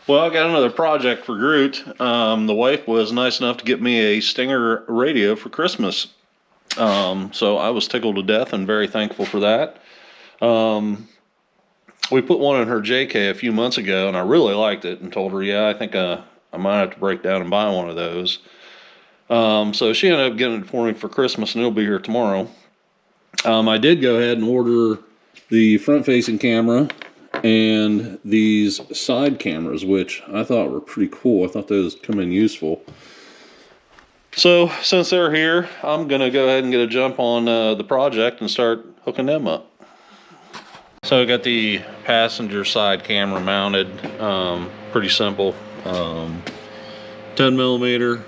Well, I got another project for GROOT. The wife was nice enough to get me a Stinger radio for Christmas. So I was tickled to death and very thankful for that. We put one in her JK a few months ago, and I really liked it and told her, yeah, I think I might have to break down and buy one of those. So she ended up getting it for me for Christmas, and it'll be here tomorrow. I did go ahead and order the front-facing camera and these side cameras, which I thought were pretty cool. I thought those come in useful. So since they're here, I'm gonna go ahead and get a jump on the project and start hooking them up. So I got the passenger side camera mounted, pretty simple. 10 millimeter,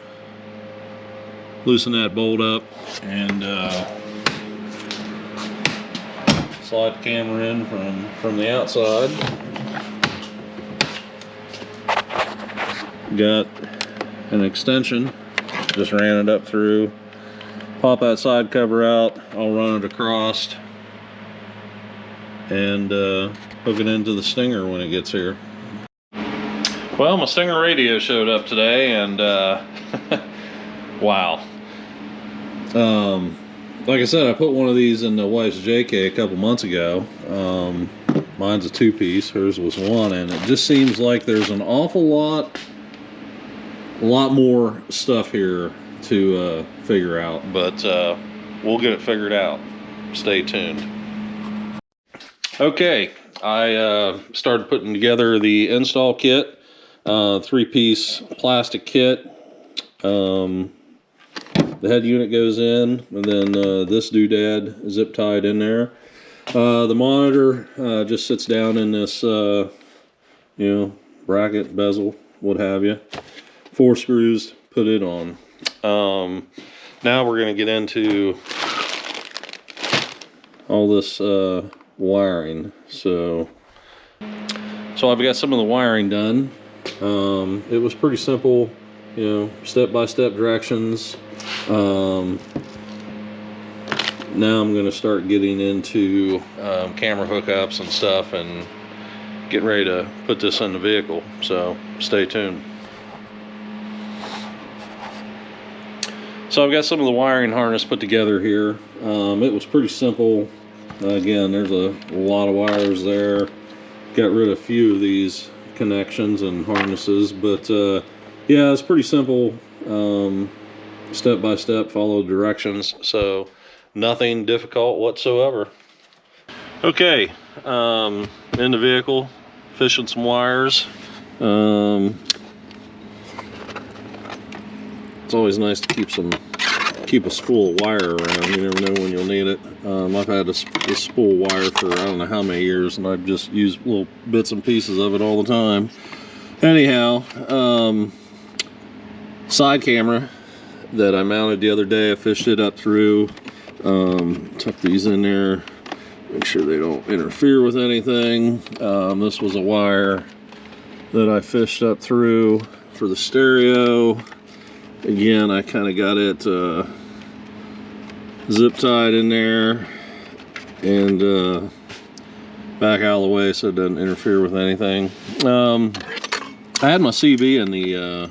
loosen that bolt up and slide the camera in from the outside. Got an extension, just ran it up through. Pop that side cover out, I'll run it across and hook it into the Stinger when it gets here. Well, my Stinger radio showed up today, and wow. Like I said, I put one of these in the wife's JK a couple months ago. Mine's a two-piece, hers was one, and it just seems like there's an awful lot more stuff here to figure out, but we'll get it figured out. Stay tuned. Okay, I started putting together the install kit, three-piece plastic kit. The head unit goes in, and then this doodad zip tied in there. The monitor just sits down in this, bracket, bezel, what have you. 4 screws, put it on. Now we're going to get into all this wiring. So I've got some of the wiring done. It was pretty simple, step-by-step directions. Now I'm going to start getting into camera hookups and stuff and getting ready to put this in the vehicle, so stay tuned. So I've got some of the wiring harness put together here. It was pretty simple. Again, there's a lot of wires there. Got rid of a few of these connections and harnesses, but yeah, it's pretty simple. Step by step, follow directions, so nothing difficult whatsoever. Okay, in the vehicle, fishing some wires. It's always nice to keep a spool of wire around. You never know when you'll need it. I've had this spool of wire for I don't know how many years, and I've just used little bits and pieces of it all the time. Anyhow, side camera that I mounted the other day, I fished it up through, tuck these in there, make sure they don't interfere with anything. This was a wire that I fished up through for the stereo. Again, I kind of got it zip tied in there and back out of the way so it doesn't interfere with anything. I had my CV in the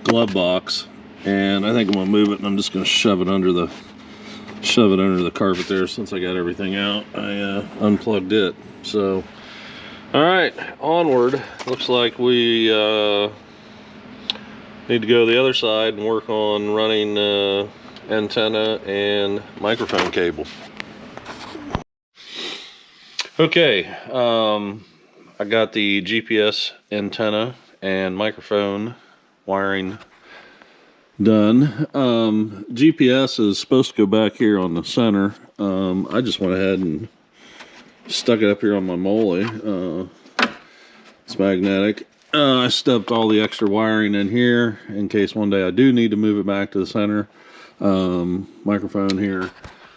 glove box, and I think I'm gonna move it, and I'm just gonna shove it under the carpet there. Since I got everything out, I unplugged it. So all right, onward. Looks like we need to go to the other side and work on running antenna and microphone cable. Okay, I got the GPS antenna and microphone wiring done. GPS is supposed to go back here on the center. I just went ahead and stuck it up here on my Moley. It's magnetic. I stuffed all the extra wiring in here in case one day I do need to move it back to the center. Microphone here.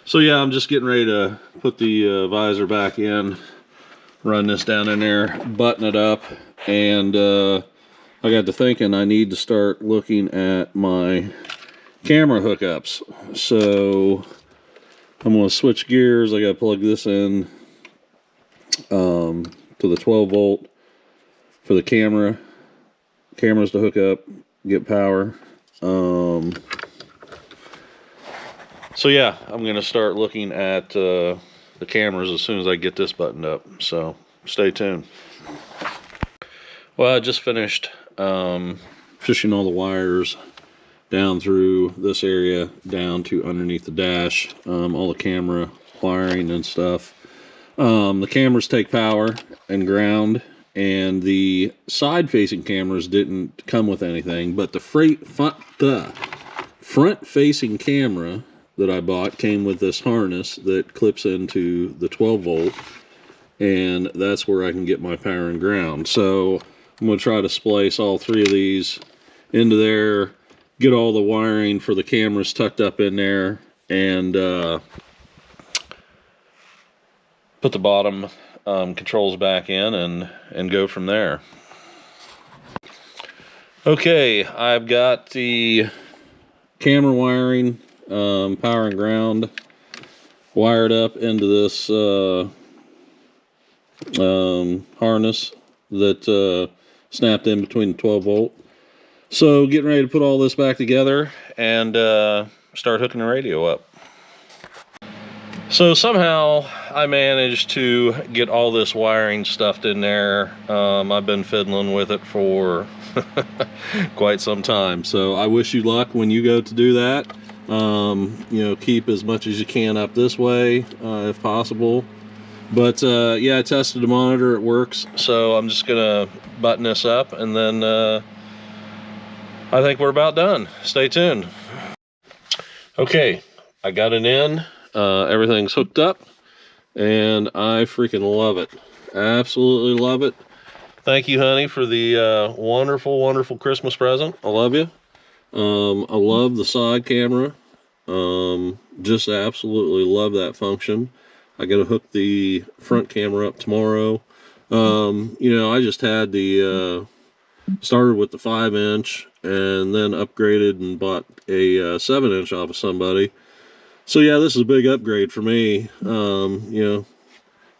So yeah, I'm just getting ready to put the visor back in, run this down in there, button it up, and I got to thinking I need to start looking at my camera hookups. So I'm going to switch gears. I got to plug this in to the 12 volt for the camera, cameras to hook up, get power. So yeah, I'm going to start looking at the cameras as soon as I get this buttoned up. So stay tuned. Well, I just finished fishing all the wires down through this area, down to underneath the dash, all the camera wiring and stuff. The cameras take power and ground, and the side-facing cameras didn't come with anything, but the front-facing camera that I bought came with this harness that clips into the 12-volt, and that's where I can get my power and ground. So I'm going to try to splice all three of these into there, get all the wiring for the cameras tucked up in there, and put the bottom controls back in and go from there. Okay, I've got the camera wiring, power and ground wired up into this harness that snapped in between the 12-volt. So getting ready to put all this back together and start hooking the radio up. So somehow I managed to get all this wiring stuffed in there. I've been fiddling with it for quite some time. So I wish you luck when you go to do that. You know, keep as much as you can up this way if possible. But yeah, I tested the monitor, it works. So I'm just gonna button this up, and then I think we're about done. Stay tuned. Okay, I got it in. Everything's hooked up, and I freaking love it. Absolutely love it. Thank you, honey, for the wonderful, wonderful Christmas present. I love you. I love the side camera. Just absolutely love that function. I got to hook the front camera up tomorrow. You know, I just had the started with the 5-inch and then upgraded and bought a 7-inch off of somebody. So yeah, this is a big upgrade for me. You know,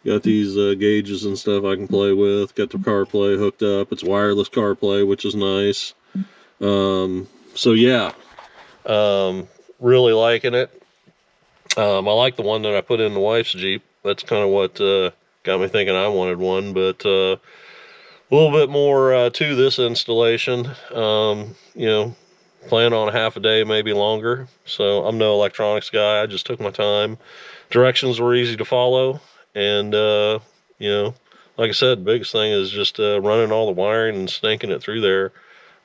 got these gauges and stuff I can play with. Got the CarPlay hooked up. It's wireless CarPlay, which is nice. So yeah, really liking it. I like the one that I put in the wife's Jeep. That's kind of what got me thinking I wanted one, but a little bit more to this installation. You know, plan on half a day, maybe longer. So I'm no electronics guy. I just took my time. Directions were easy to follow, and you know, like I said, the biggest thing is just running all the wiring and snaking it through there.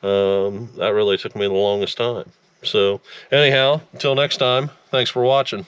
That really took me the longest time. So anyhow, until next time, thanks for watching.